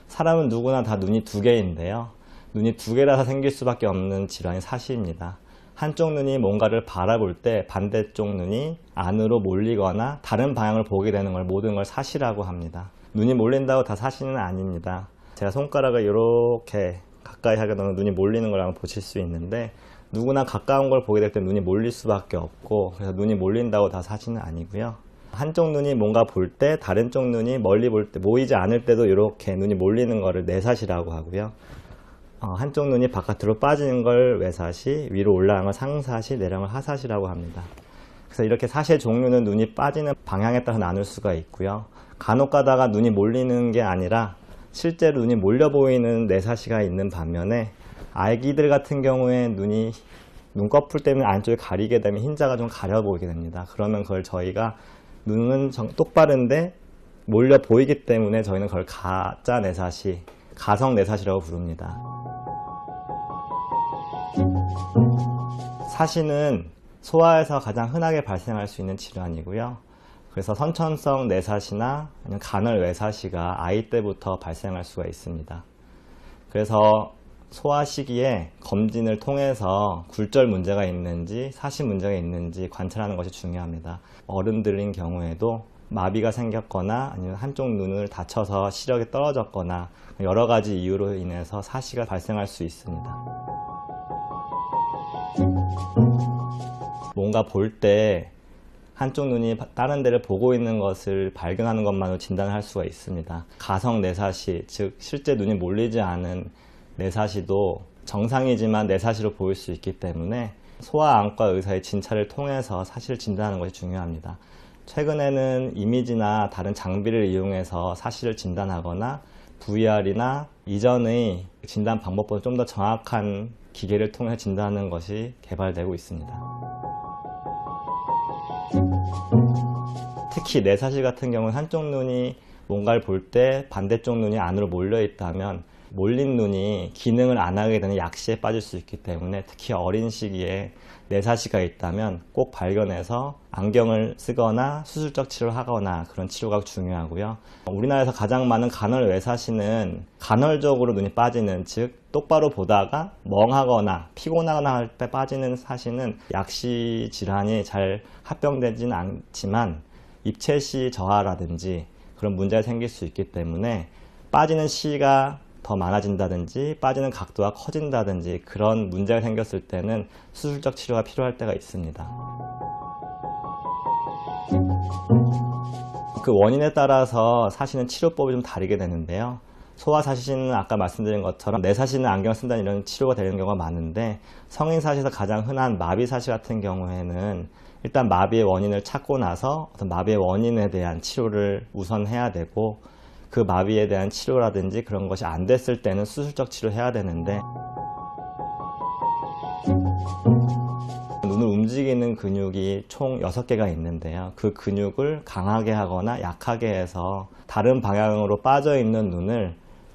사람은 누구나 다 눈이 두 개인데요. 눈이 두 개라서 생길 수밖에 없는 질환이 사시입니다. 한쪽 눈이 뭔가를 바라볼 때 반대쪽 눈이 안으로 몰리거나 다른 방향을 보게 되는 걸 모든 걸 사시라고 합니다. 눈이 몰린다고 다 사시는 아닙니다. 제가 손가락을 이렇게 가까이 하게 되면 눈이 몰리는 걸 한번 보실 수 있는데, 누구나 가까운 걸 보게 될 때 눈이 몰릴 수밖에 없고, 그래서 눈이 몰린다고 다 사시는 아니고요. 한쪽 눈이 뭔가 볼 때 다른 쪽 눈이 멀리 볼 때 모이지 않을 때도 이렇게 눈이 몰리는 거를 내사시라고 하고요. 한쪽 눈이 바깥으로 빠지는 걸 외사시, 위로 올라가는 걸 상사시, 내려가는 걸 하사시라고 합니다. 그래서 이렇게 사시의 종류는 눈이 빠지는 방향에 따라 나눌 수가 있고요. 간혹 가다가 눈이 몰리는 게 아니라 실제로 눈이 몰려 보이는 내사시가 있는 반면에, 아기들 같은 경우에 눈이 눈꺼풀 때문에 안쪽에 가리게 되면 흰자가 좀 가려 보이게 됩니다. 그러면 그걸 저희가 눈은 똑바른데 몰려 보이기 때문에 저희는 그걸 가짜 내사시, 가성 내사시라고 부릅니다. 사시는 소아에서 가장 흔하게 발생할 수 있는 질환이고요. 그래서 선천성 내사시나 아니면 간헐 외사시가 아이 때부터 발생할 수가 있습니다. 그래서 소아 시기에 검진을 통해서 굴절 문제가 있는지 사시 문제가 있는지 관찰하는 것이 중요합니다. 어른들인 경우에도 마비가 생겼거나 아니면 한쪽 눈을 다쳐서 시력이 떨어졌거나 여러 가지 이유로 인해서 사시가 발생할 수 있습니다. 뭔가 볼 때 한쪽 눈이 다른 데를 보고 있는 것을 발견하는 것만으로 진단을 할 수가 있습니다. 가성 내사시, 즉 실제 눈이 몰리지 않은 내사시도 정상이지만 내사시로 보일 수 있기 때문에 소아안과 의사의 진찰을 통해서 사시를 진단하는 것이 중요합니다. 최근에는 이미지나 다른 장비를 이용해서 사시를 진단하거나 VR이나 이전의 진단 방법보다 좀 더 정확한 기계를 통해 진단하는 것이 개발되고 있습니다. 특히 내사시 같은 경우는 한쪽 눈이 뭔가를 볼 때 반대쪽 눈이 안으로 몰려 있다면 몰린 눈이 기능을 안 하게 되는 약시에 빠질 수 있기 때문에, 특히 어린 시기에 내사시가 있다면 꼭 발견해서 안경을 쓰거나 수술적 치료를 하거나 그런 치료가 중요하고요. 우리나라에서 가장 많은 간헐 외사시는 간헐적으로 눈이 빠지는, 즉 똑바로 보다가 멍하거나 피곤하거나 할 때 빠지는 사시는 약시 질환이 잘 합병되지는 않지만 입체시 저하라든지 그런 문제가 생길 수 있기 때문에 빠지는 시가 더 많아진다든지 빠지는 각도가 커진다든지 그런 문제가 생겼을 때는 수술적 치료가 필요할 때가 있습니다. 그 원인에 따라서 사시는 치료법이 좀 다르게 되는데요. 소아사시는 아까 말씀드린 것처럼 내사시는 안경 쓴다는 이런 치료가 되는 경우가 많은데, 성인사시에서 가장 흔한 마비사시 같은 경우에는 일단 마비의 원인을 찾고 나서 어떤 마비의 원인에 대한 치료를 우선 해야 되고, 그 마비에 대한 치료라든지 그런 것이 안 됐을 때는 수술적 치료해야 되는데, 눈을 움직이는 근육이 총 6개가 있는데요. 그 근육을 강하게 하거나 약하게 해서 다른 방향으로 빠져 있는 눈을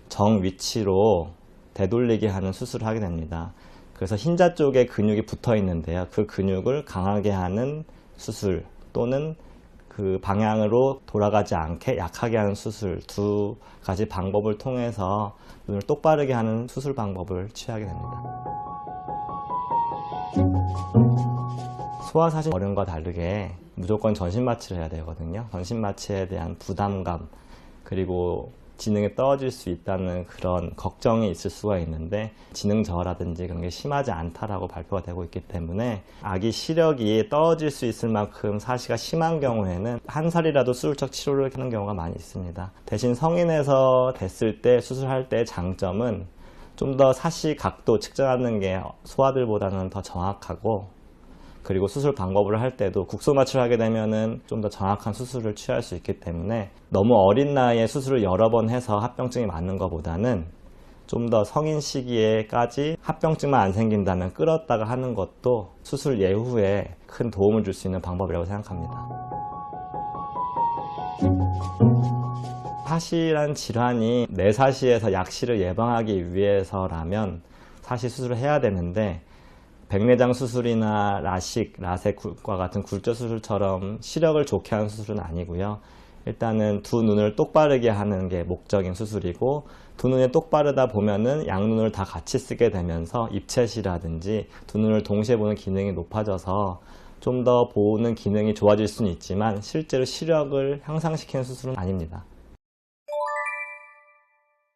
정 위치로 되돌리게 하는 수술을 하게 됩니다. 그래서 흰자 쪽에 근육이 붙어 있는데요. 그 근육을 강하게 하는 수술 또는 그 방향으로 돌아가지 않게 약하게 하는 수술, 두 가지 방법을 통해서 눈을 똑바르게 하는 수술 방법을 취하게 됩니다. 소아사시 어른과 다르게 무조건 전신마취를 해야 되거든요. 전신마취에 대한 부담감, 그리고 지능이 떨어질 수 있다는 그런 걱정이 있을 수가 있는데, 지능 저하라든지 그런 게 심하지 않다라고 발표가 되고 있기 때문에 아기 시력이 떨어질 수 있을 만큼 사시가 심한 경우에는 한 살이라도 수술적 치료를 하는 경우가 많이 있습니다. 대신 성인에서 됐을 때 수술할 때의 장점은 좀 더 사시 각도 측정하는 게 소아들보다는 더 정확하고, 그리고 수술 방법을 할 때도 국소마취를 하게 되면은 좀 더 정확한 수술을 취할 수 있기 때문에, 너무 어린 나이에 수술을 여러 번 해서 합병증이 맞는 것보다는 좀 더 성인 시기에까지 합병증만 안 생긴다면 끌었다가 하는 것도 수술 예후에 큰 도움을 줄 수 있는 방법이라고 생각합니다. 사시란 질환이 내사시에서 약시를 예방하기 위해서라면 사시 수술을 해야 되는데, 백내장 수술이나 라식, 라섹과 같은 굴절 수술처럼 시력을 좋게 하는 수술은 아니고요. 일단은 두 눈을 똑바르게 하는 게 목적인 수술이고, 두 눈이 똑바르다 보면은 양눈을 다 같이 쓰게 되면서 입체시라든지 두 눈을 동시에 보는 기능이 높아져서 좀 더 보는 기능이 좋아질 수는 있지만 실제로 시력을 향상시키는 수술은 아닙니다.